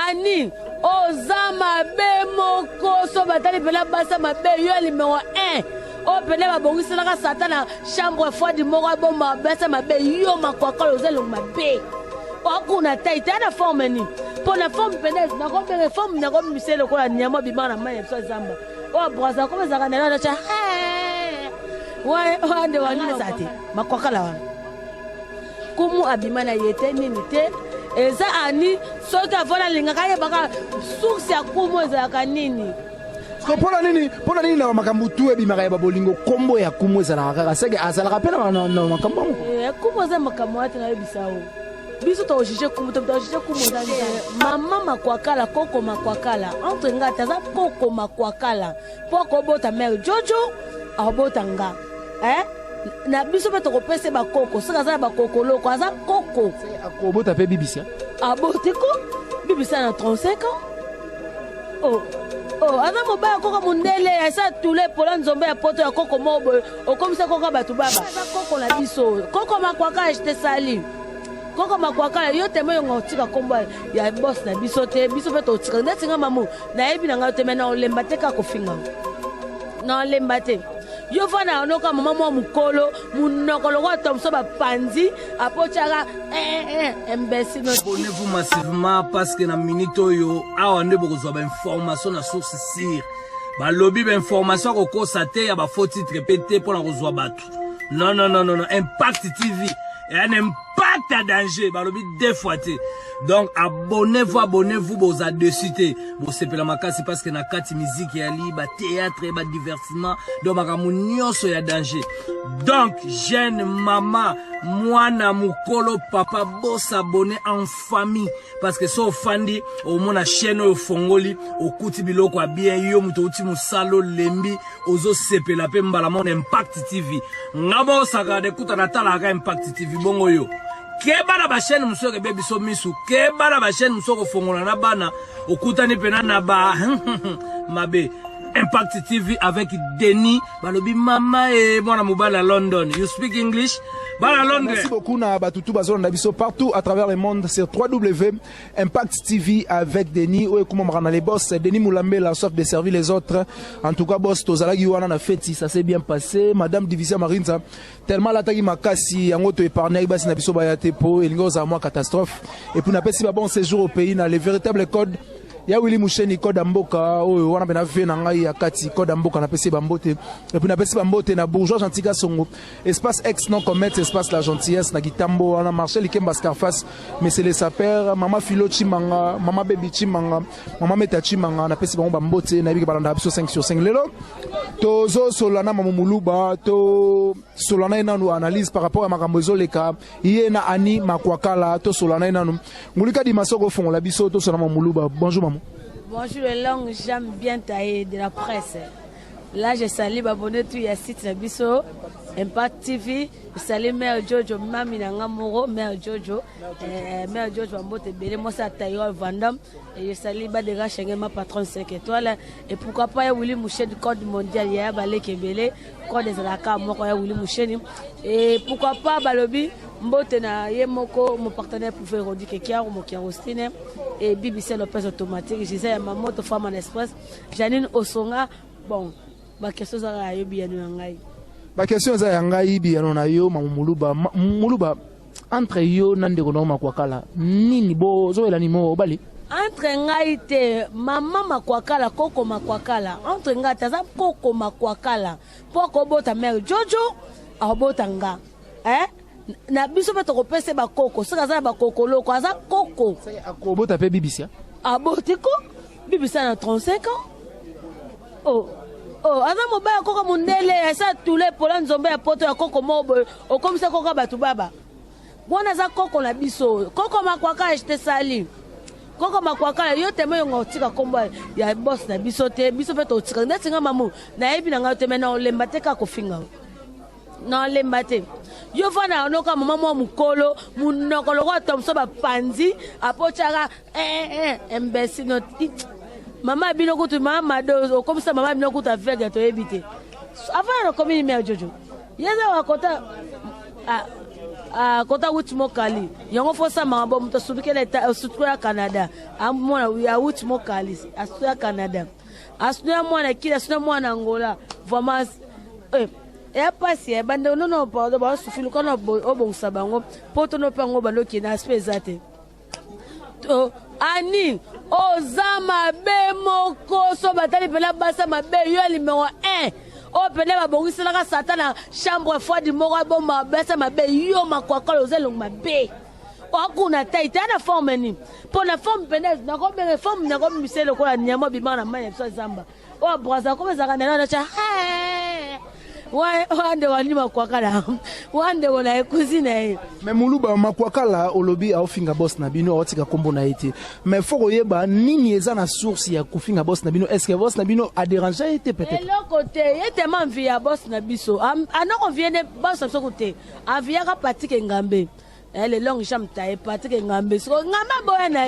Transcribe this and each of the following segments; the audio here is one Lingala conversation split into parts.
Ani Ozama be moko so batali pela basa mabe yo numéro 1 o pele ba bongisi la satana chambre froide moko bomba basa mabe yo makwaka lozelo mabe o kuna taita na forme ni pour la forme pénètre na ko be forme na ko miselo ko nyama bimana maye so zamba o brosa ko za kana na cha wa ande wa ni sati makwaka la wana kumu abimana yete nini te eza ani soki avona lingaka ye baka source ya kumu ezalaka nini pona nini na makambo tu ebimaka ya babolingo kombo ya kumu ezalaka kaka seke azalaka mpe na makambo yango kumu eza makambo ate nayebisa o biso toojije kumu toojije kumu eza mama makwakala koko makwakala entre nga te aza koko makwakala mpo akobota mare jojo akobota nga na biso pe tokopesa bakoko soki aza na bakoko loko aza koko akobota mpe bibisia abote ko bibisia na 35 ans aza mobaya koko mundele asa tule pola nzombe ya poto ya koko mobo okomisa koko bato baba aza koko na biso koko makwaka ejete sali koko makwaka yo temo yonga otika kombo ya boss na biso te biso pe totika ndeti nga mamu nayebi na nga te mena olemba te ka kofinga na olemba te yo fana onoka mama mwa mukolo munokolo kwa tomso ba panzi apochaka imbécile. Abonnez-vous massivement parce que na minute yo awa nde bokozwa ba information na source sire ba lobby ba information ko kosate ya ba faux titre pété pour na kozwa batu non Impact TV et un impact à danger ba lobby deux fois té donc abonnez-vous boza de cité bo sepela makasi parce que na kati musique ya li ba théâtre ba divertissement donc makamu nyonso ya danger donc jeune maman mwana mukolo papa bo s'abonner en famille parce que so fandi au mona chaîne au fongoli au kuti biloko a bien yo muto uti musalo lembi ozo sepela pe mbala mon Impact TV ngabo saka de kuta na tala ka Impact TV bongo yo kebana ba chaîne musoko bebi so misu kebana ba chaîne musoko fongola na bana okutani pena na ba mabe Impact TV avec Denis balobi mama et mwana mobala London. You speak English? Bala London. Merci beaucoup na batutu bazona biso partout à travers le monde sur www.impact TV avec Denis ou comment on les boss Denis Moulambe la sorte de servir les autres. En tout cas boss tozalaki wana na fête ça s'est bien passé madame Division Marinza tellement la tagi makasi yango to épargner basi na biso bayate po elingo za moi catastrophe et puis na pesi ba bon séjour au pays na les véritables codes. Ya Willy Moucheni code mboka oyo wana bena ve na ngai ya kati code mboka na pesi bambote et puis na pesi bambote na bourgeois Gentika Songo espace ex non commerce espace la gentillesse na Gitambo na marché Likemba Scarface mais c'est les sapeurs mama Philo Chimanga mama Baby Chimanga mama Meta Chimanga na pesi bambote na biki balanda biso 5 sur 5 lelo tozo solana mamumuluba to solana inanu analyse par rapport à makambo ezoleka yena ani makwakala to solana inanu ngulika di masoko fongo la biso to solana mamuluba bonjour maman. Bonjour les langues, j'aime bien tailler de la presse. Là, je salue abonné tout y a site Nabiso, Impact TV, je salue Mère Jojo, Mami Nangamoro, Mère Jojo, Mère Jojo Ambote Bélé, moi ça Taïwan Vandam, et je salue Badega Schengen, ma patronne 5 étoiles. Et pourquoi pas Willy Mouchen du Code mondial, il y a Balé Kebélé, Code des Alaka, moi Willy Mouchen. Et pourquoi pas Balobi, Mbote na Yemoko, mon partenaire pour faire Rodi Kekiar, mon Kiarostine, et BBC Lopez automatique, je disais à ma moto femme en express, Janine Osonga, bon. Ba question za ya yobi ya ngai ba question za ya ngai bi ya na yo muluba entre yo nande ko no makwakala nini bo zo ela ni mo bali entre ngai te mama makwakala koko makwakala entre ngai ta za koko makwakala poko bota mère Jojo abota nga na biso pe to pese ba koko sika za ba koko loko aza koko akobota pe bibisia abote ko bibisia na 35 ans aza mobaya koko mundele asa tule pola nzombe ya poto ya koko mobo okomisa koko bato baba wana za koko na biso koko makwaka ejete sali koko makwaka yo temo yonga otika kombo ya boss na biso te biso pe totika ndeti nga mamu nayebi na nga te mena olemba te ka kofinga na olemba te yo fana onoka mama mwa mukolo munokolo kwa tomso ba panzi apochaka imbécile Maman bino kutu mama dozo comme ça maman bino kutu avec to éviter avant na commune Mère Jojo yeza wakota kota wuti mokali yango fosa mangabo muto subikele sutuya Canada amona ya wuti mokali asuya Canada asuya mwana kila asuya mwana Angola vraiment e pasi bande no pardon ba sufilu kono obongsa bango poto no pango baloki na spezate to ani ozama be moko so batali pela basa mabe yo numéro 1 o pele ba bongisela ka satana chambre fois du moko bomba basa mabe yo makwakala ozelo mabe okuna taita na forme ni pona forme penez na ko be forme na ko miselo ko nyama bimana manya so zamba o braza ko bezaka na cha wande wanima kwakala wande wona ekuzina mais muluba makwakala olobi aofinga boss na bino otika kombo na été mais faut koyeba nini eza na source ya kufinga boss na bino est-ce que boss na bino a dérangé été peut-être et le côté tellement via boss na biso anoko viene boss na côté avia ka patike ngambe le long jam tae patike ngambe so ngamba boya na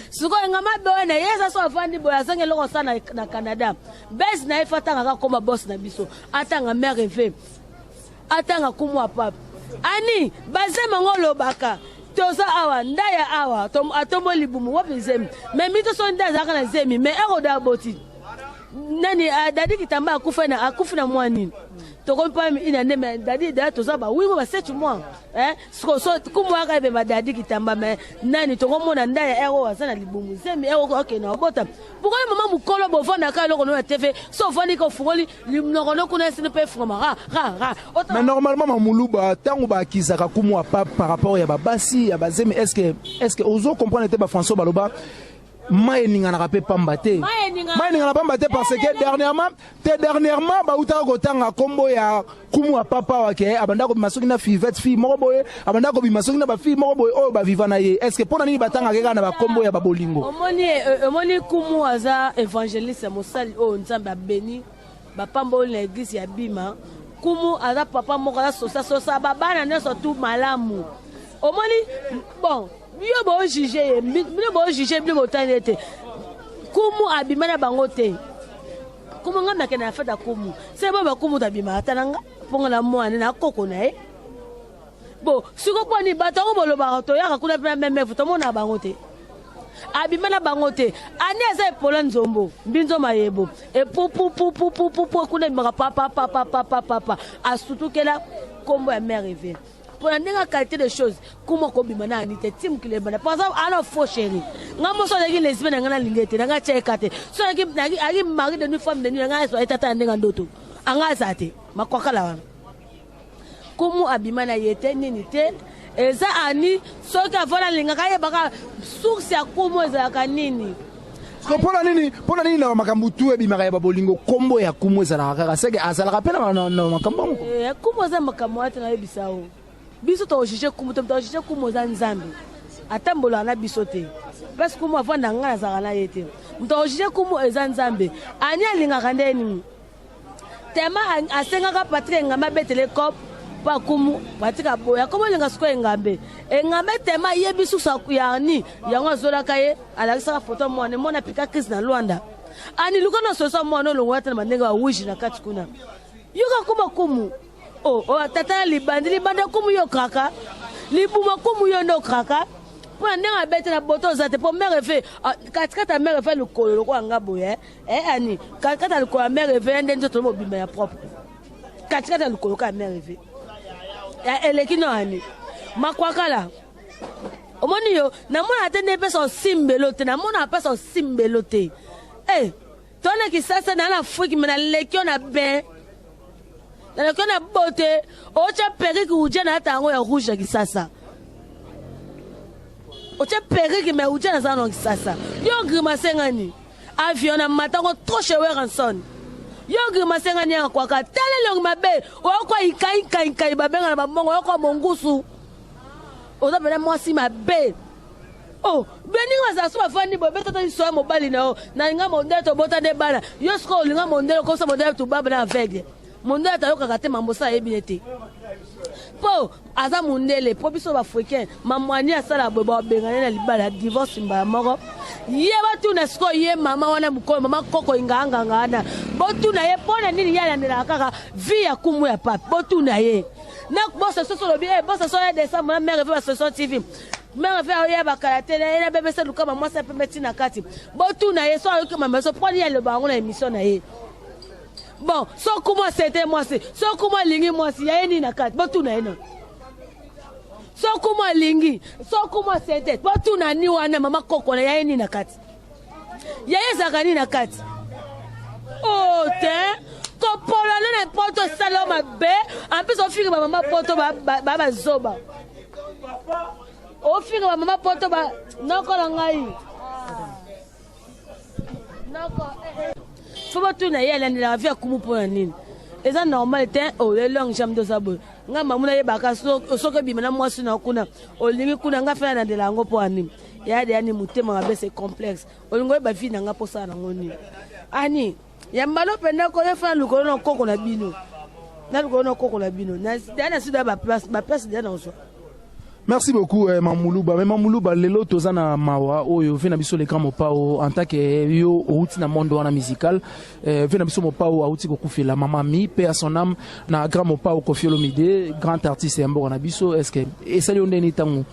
suko ngamba boya na yesa so afandi boya zange loko sana na Canada bes na ifata ngaka koma boss na biso atanga merve atanga kumwa pap ani bazema ngolo baka toza awa ndaya awa atombo libumu wapezemi mais mito so ndaza kana zemi mais eroda boti nani dadi kitamba akufina mwani toko pa ina neme dadi da toza ba wimo ba 7 mois so kumwa ka be dadi kitamba me nani toko mona ndaya ero wasana libumu zemi ero okay na bota buko mama mukolo bo vanda ka loko no TV so vandi ko fungoli limnoko no kuna sine pe fungoma mais normalement mamuluba tango ba kizaka kumwa pa par rapport ya babasi ya bazemi est-ce que ozo comprendre te ba François Baloba Maïninga na rapé pambate. Maïninga na pambate parce que dernièrement ba uta ko tanga kombo ya kumu papa wake abanda ko bimasoki na fivette fi moko boye abanda ko bimasoki na ba fi moko boye o ba vivana ye. Est-ce que pona nini batanga keka na ba kombo ya babolingo? Omoni kumu aza évangéliste mosali o nzambe abeni ba pambo l'église ya bima. Kumu aza papa moko aza sosa babana neso tout malamu. Omoni bon Bio bo juger, bio bo tanete. Kumu abimana bangote. Kumu ngamba kena fata kumu. Se baba kumu tabima tananga ponga la mwana na koko na Bo, siko poni batango bolo bato ya kakuna pe meme futo mona bangote. Abimana bangote. Ani eza epola nzombo, mbinzo mayebo. E pu kuna bimaka papa. Asutukela kombo ya mère Eve. Pour la qualité de choses, comment bimana anite tim qui les bana. Par exemple, alors faux chéri. Ngamo so legi lesbienne ngana lingete, nga chekate. So legi agi mari de une femme de nuit nga so etata ndenga ndoto. Anga zate, makwakala wana. Kumu abimana yete nini te. Eza ani so ka vola linga kaye baka source ya kumu eza kanini. So pona nini na makambutu ebimaka ya babolingo kombo ya kumu eza la kaka seke azala kapela na makambo. Kumu eza makambo ata na ebisao. Biso to jije kumu to jije kumu za nzambe atambola na biso te parce kumu avanda ngana za kana yete mto jije kumu eza nzambe ani alinga kandeni tema asenga ka Patrick ngamba betele kop pa kumu patika boya komo linga sko ngambe ngambe tema yebisu sa kuyani yango zola kaye alakisa photo mona pika Chris na Luanda ani lukono soso mona longwata na mandenga wa wishi na kati kuna yuka kumu oh tata libanda kumu yo kaka libuma kumu yo ndo kaka pour ndenga bete na boto zate pour mère fait katikata mère fait le kolo ko anga boye ani katikata le kolo mère fait ndenzo to mobimba ya propre katikata le kolo ka mère fait ya elekino ani makwakala omoni yo na mona atende pesa simbelote na mona pesa simbelote tona kisasa na la fuki mena lekio na ben na kona bote ocha periki ujana hata ngo ya rouge kisasa ocha periki me ujana zano kisasa yo grimace ngani avion na matango trop chewe ranson yo grimace ngani kwa ka tele long mabe o kwa ikai babenga na bamongo yo kwa mongusu oza pena mwasi mabe beni waza so afandi bo beto to so mobali na nga mondele to bota de bana yo sko linga mondele ko so mondele to baba na aveugle monde atayoka kate mambosa ebinete po aza mundele po biso ba africain mamwani asala boba bengane na libala divorce mba moko ye batu na sko ye mama wana mukolo mama koko inganga ngana botu na ye pona nini yala ndela kaka vi ya kumu ya papa botu na ye na boss so lobi boss so ya décembre na mère veut sur TV mère veut ya bakala télé na bébé se luka mama sa pemeti na kati bo tu na ye so que mama so prendre ya le bango na émission na ye bon so comment c'était moi c'est so comment lingi moi si ya ni na kati bo tu na ye non so comment lingi so comment c'était bo tu na ni wana mama koko na ya ni na kati ya ye zakani na kati oh te ko polo na poto saloma be en plus on fille mama poto ba zoba o fille mama poto ba noko la ngai noko faut pas tout na yela ni la vie akumu pour nini eza normal te o le long jam do sabo nga mamuna ye baka so ke bima na mwasi na kuna o lingi kuna nga fela na de la ngo po ani ya de ani mutema ba c'est complexe o lingo ba vie na nga po sa na ngoni ani ya mbalo penda ko ye fa lukolo na koko na bino na lukolo na koko na bino na dana sida ba place dana oso. Merci beaucoup Mamoulouba. Mais Mamoulouba lelo tozana mawa oyo vena biso le grand mopao en tant que yo outi na monde wana musical vena biso mopao outi ko kufela mama mi paix à son âme na grand mopao Koffi Olomide grand artiste yambo na biso est-ce que esali ondeni tango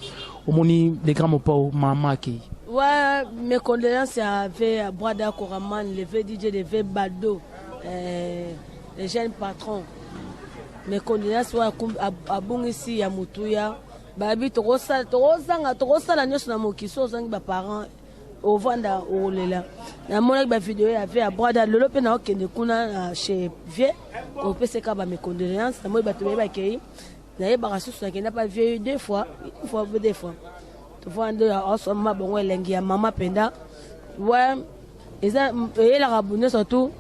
omoni le grand mopao mama ki. Ouais, mes condoléances avec Brada Koraman, le VDJ, le V Bado, les jeunes patrons. Mes condoléances à Bungisi, à Moutouya. Babi, Torosa, la nuit, na mokiso, zang ba parents, au vanda, au lela. Na mon vidéo avec Brada, le lope na okende kuna chez Vie, au PCK, mes condoléances. Na moi, bateau, bakei. Na ye barasu, na n'a pas vu deux fois, deux fois. Tu vois, ensemble, bon, lengi ya mama penda. Ouais, et la rabouné surtout.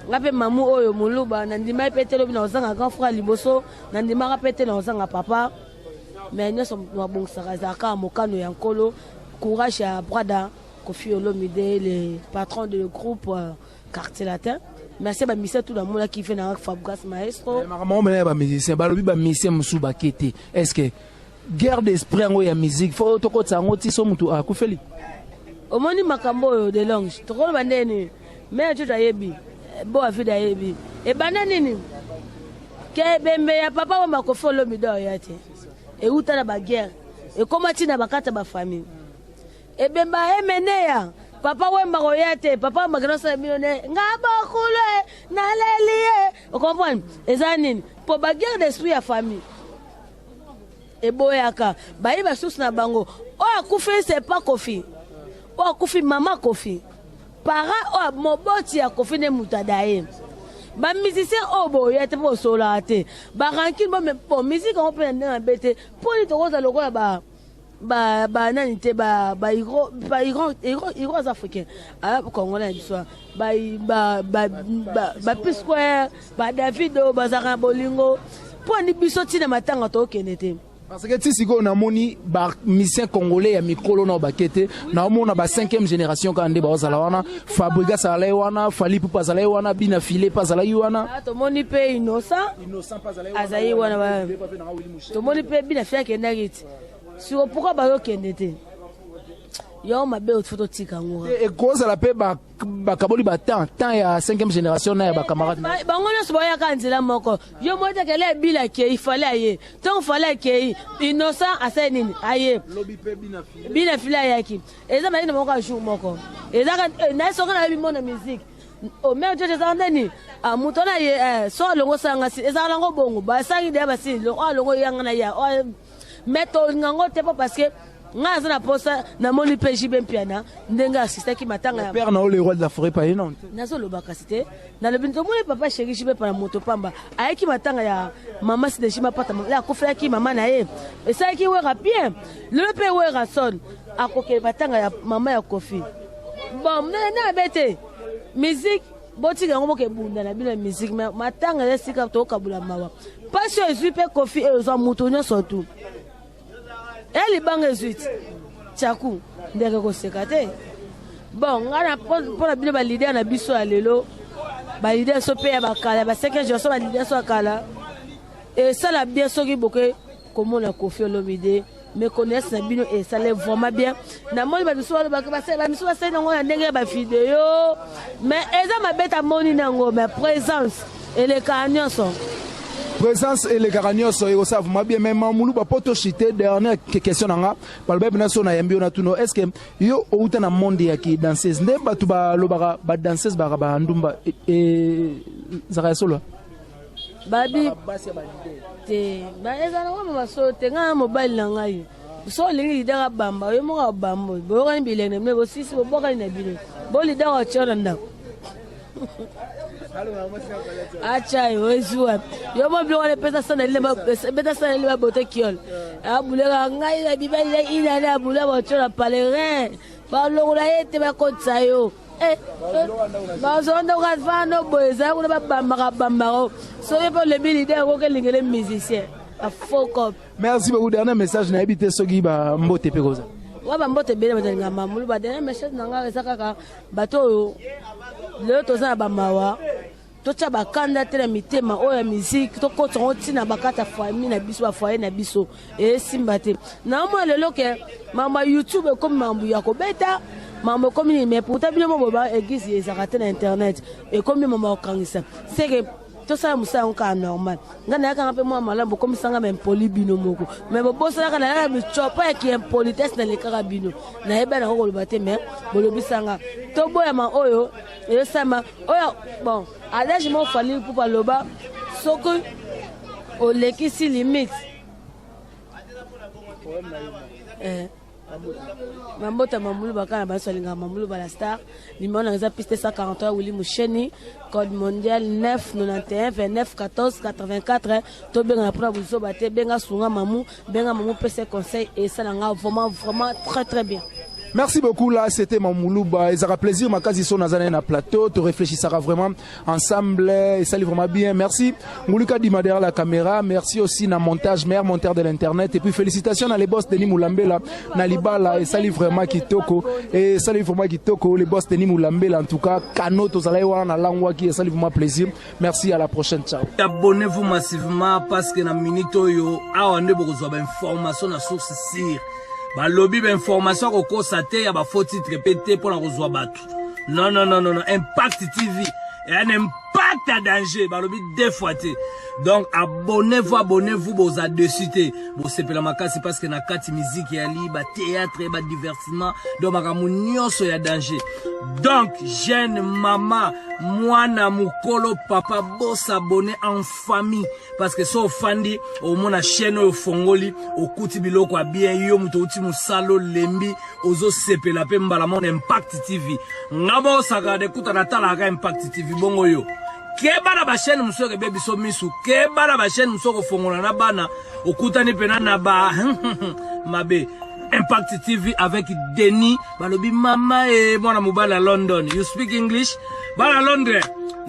Rappel mamou oyo muluba, nandima pété le binozang à grand frère liboso, nandima rapété l'ozang à papa. Mais nous sommes bon sarazaka, mokano yankolo, courage à Brada, Koffi Olomide, les patrons du groupe Quartier Latin. Merci à Missa tout le monde qui fait dans Fabgas Maestro. Maman, mais ba musicien, ba lobi ba musicien musuba kete. Est-ce que guerre d'esprit en ya musique faut to ko tsango ti so mutu akufeli omoni makambo de longe to ko bandeni mais tu yebi bo afida yebi e banani ni ke bembe ya papa wa Koffi Olomide yate e uta na ba guerre e komati na bakata ba famille e bemba emeneya papa wa maroyate papa magnosa millionnaire ngaba khule na lelie o comprendre ezanini po ba guerre d'esprit ya famille et boyaka bayi basusu na bango o akufi c'est pas Koffi o akufi mama Koffi para o moboti ya Koffi ne mutadaye ba musicien o boyete po sola te ba rankin bo musique on peut na bete pour ni to koza lokola ba nani te ba iro africain a congolais biso ba P Square ba Davido ba Zara Bolingo pour ni biso tina matanga to kenete. Parce que si on a moni ba musicien congolais ya mikolo na bakete na mona ba 5e génération quand ndé ba zalawana Fabriga Salawana Fali Pupa Salawana Bina Filé pas Salawana to moni pe innocent pas Salawana azayi wana ba to moni pe Bina Filé kenagiti sur pourquoi ba yo kenete yo mabe photo tika ngora et cause la pe ba kaboli ba temps ya 5e génération na ya ba camarade ba ngona so ya kanzela moko yo mote kele bila ke il fallait aye tant fallait ke innocent asenini aye lobi pe Bina Filé yaki eza mali na moko jour moko eza na so kana bi mona musique o mère Dieu eza ndani a mutona ye so longo sanga si eza longo bongo ba sangi de ba si longo yanga na ya meto ngango te parce que nga zana posa na moni peji ben piana ndenga assista ki matanga père na le roi de la forêt pa non nazo lo bakasite na le binto moni papa chéri jibe pa na moto pamba ayeki matanga ya mama si de jima pata la kofela ki mama na ye esa ki we rapien le pe we rason akoke matanga ya mama ya Koffi bon na bete musique boti ga ngomo ke bunda na bila musique matanga ya sika to kabula mawa parce que je pe Koffi e zo mutonyo surtout elle bange zuit tchaku ndeke ko sekate bon ngana pour la ba leader na biso ya lelo ba leader so pe ya bakala ba second jour so ba leader so akala et ça la bien so ki boke comme on a Koffi Olomide me connaissent na bino et ça les vraiment bien na moni ba biso ba biso ba na ngona ndenge ba vidéo mais eza ma beta moni nango ma présence et les canons sont présence et les caragnos et au savent bien même Mamoulou ba poto chité dernière question nanga balba bina so na yambi na tuno est-ce que yo outa na monde ya ki danseuse nde batu ba lobaka ba danseuse ba ndumba et zaka solo babi te ba ezana wa mama so te nga mobile na ngai so lingi lidera bamba yo mo bamba bo ga bilene me bo sisi bo boka na bile bo lidera chora nda acha yo ezua yo mo blo le pesa sana le bote kiol abulela ngai la bibele ina na abula bo chora palerin ba lo la ete ba kotsa yo ba zonda ka fano boeza ko ba bamba so ye pour le leader ko ke lingele musicien a focus. Merci beaucoup. Dernier message na habité sogi ba mbote pekoza wa ba mbote bele ba mamulu ba dernier message nanga esaka bato le toza ba mawa to tsa ba kanda tele mitema o ya musique to ko tsongo tina bakata famille na biso ba foyer na biso e simbate na mo lelo ke mama YouTube ko mambu ya ko beta mama ko mini mais pourtant bino mo ba église ezakate na internet e ko mi mama okangisa c'est que tout ça musa onka normal ngana yaka ngape mo malambo comme sanga même poli bino moko mais bo ça kana na mi chopa ki impolitesse na le karabino na eba na ko lobate mais bolobi sanga to boya ma oyo e sama oyo bon adage mo fali pour baloba soko o lekisi limite Mambota Mamulu Bakana Basolinga Mamulu Balastar, numéro dans piste 143 Willy Moucheni, code mondial 991 29 14 84. To benga pour vous battre benga sunga mamu, benga mamu PC conseil et ça vraiment très bien. Merci beaucoup. Là, c'était Mamoulouba. Il sera plaisir. Ma case, ils sont dans un plateau. Tu réfléchissera vraiment ensemble. Et ça livre vraiment bien. Merci. Moulouka Dima derrière la caméra. Merci aussi na montage, meilleur monteur de l'internet. Et puis félicitations à les boss Denis Moulambela, Nalibala. Et ça livre vraiment Kitoko. Et ça livre vraiment Kitoko. Les boss Denis Moulambela. En tout cas, Kano, Tozalaïwa, na Langwaki. Et ça livre vraiment plaisir. Merci. À la prochaine. Ciao. Abonnez-vous massivement parce que na minito yo, awa ndebo kozwa information na source sire. Ba lobby information ko kosate ya ba faux titre répété pour la kozwa batu. Non. Impact TV. Et un impact à danger. Ba lobby deux fois té. Donc abonnez-vous vous a décité. Bon c'est la makasi parce que na kati musique ya li ba théâtre ba divertissement donc makamu nyonso ya danger. Donc jeune maman, mwana mukolo papa bo s'abonner en famille parce que so fandi au mona chaîne au fongoli au kuti biloko bien yo muto uti musalo lembi ozo sepela pe mbala mon Impact TV. Ngabo sagade kuta natala ka Impact TV bongo yo. Keba na ba chaîne musoke baby so misu keba na ba chaîne musoko fongola na bana okutani pena na ba mabe Impact TV avec Denis balobi mama et mwana mobile à London. You speak English? Bala Londres.